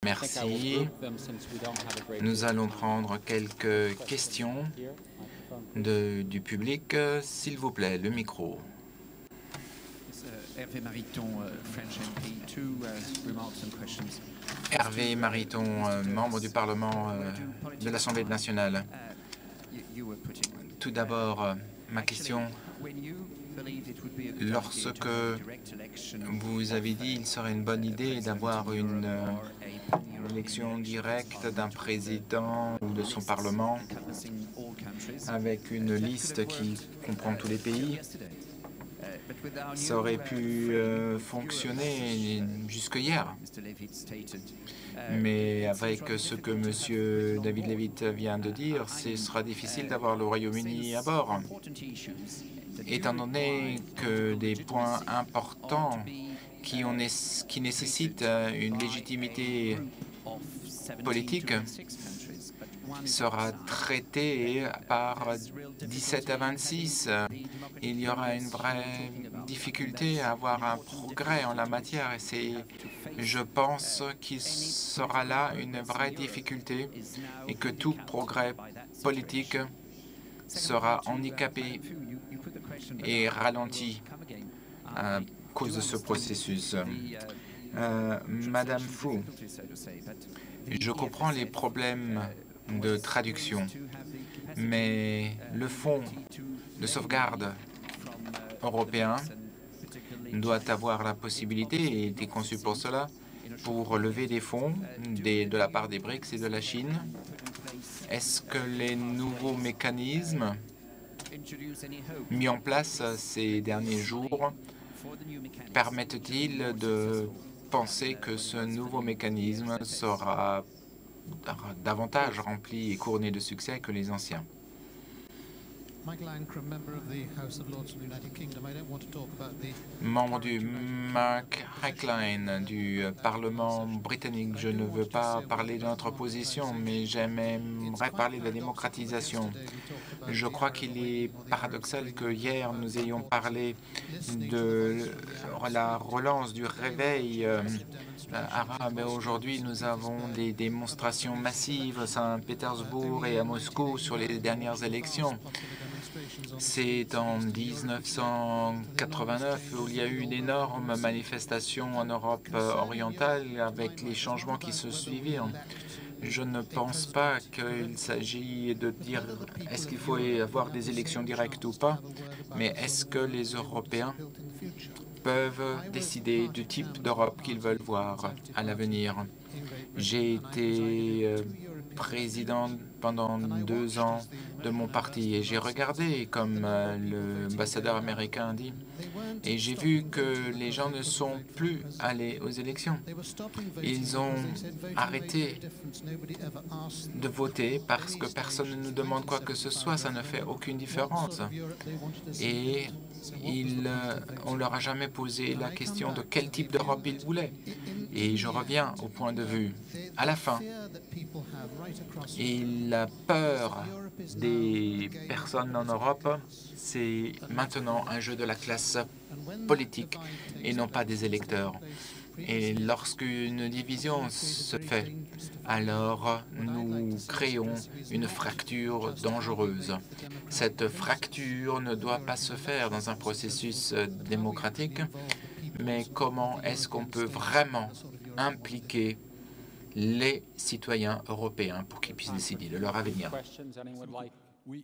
Merci. Nous allons prendre quelques questions du public. S'il vous plaît, le micro. Hervé Mariton, French MP, two remarks and questions. Hervé Mariton, membre du Parlement de l'Assemblée nationale. Tout d'abord, ma question, lorsque vous avez dit qu'il serait une bonne idée d'avoir une élection directe d'un président ou de son Parlement avec une liste qui comprend tous les pays, ça aurait pu fonctionner jusque hier. Mais avec ce que M. David Levitt vient de dire, ce sera difficile d'avoir le Royaume-Uni à bord. Étant donné que des points importants qui nécessitent une légitimité politique sera traité par 17 à 26. Il y aura une vraie difficulté à avoir un progrès en la matière et je pense qu'il sera là une vraie difficulté et que tout progrès politique sera handicapé et ralenti à cause de ce processus. Madame Fu, je comprends les problèmes de traduction, mais le fonds de sauvegarde européen doit avoir la possibilité, et a été conçu pour cela, pour lever des fonds de la part des BRICS et de la Chine. Est-ce que les nouveaux mécanismes mis en place ces derniers jours permettent-ils de penser que ce nouveau mécanisme sera davantage rempli et couronné de succès que les anciens? Membre du Mark Hackline du Parlement britannique, je ne veux pas parler de notre position, mais j'aimerais parler de la démocratisation. Je crois qu'il est paradoxal que hier nous ayons parlé de la relance du réveil arabe et aujourd'hui nous avons des démonstrations massives à Saint-Pétersbourg et à Moscou sur les dernières élections. C'est en 1989 où il y a eu une énorme manifestation en Europe orientale avec les changements qui se suivirent. Je ne pense pas qu'il s'agit de dire est-ce qu'il faut avoir des élections directes ou pas, mais est-ce que les Européens peuvent décider du type d'Europe qu'ils veulent voir à l'avenir. J'ai été président pendant 2 ans de mon parti et j'ai regardé, comme l'ambassadeur américain dit, et j'ai vu que les gens ne sont plus allés aux élections. Ils ont arrêté de voter parce que personne ne nous demande quoi que ce soit, ça ne fait aucune différence. Et on ne leur a jamais posé la question de quel type d'Europe ils voulaient. Et je reviens au point de vue. À la fin, la peur des personnes en Europe, c'est maintenant un jeu de la classe politique et non pas des électeurs. Et lorsqu'une division se fait, alors nous créons une fracture dangereuse. Cette fracture ne doit pas se faire dans un processus démocratique, mais comment est-ce qu'on peut vraiment impliquer les citoyens européens pour qu'ils puissent décider de leur avenir? Oui,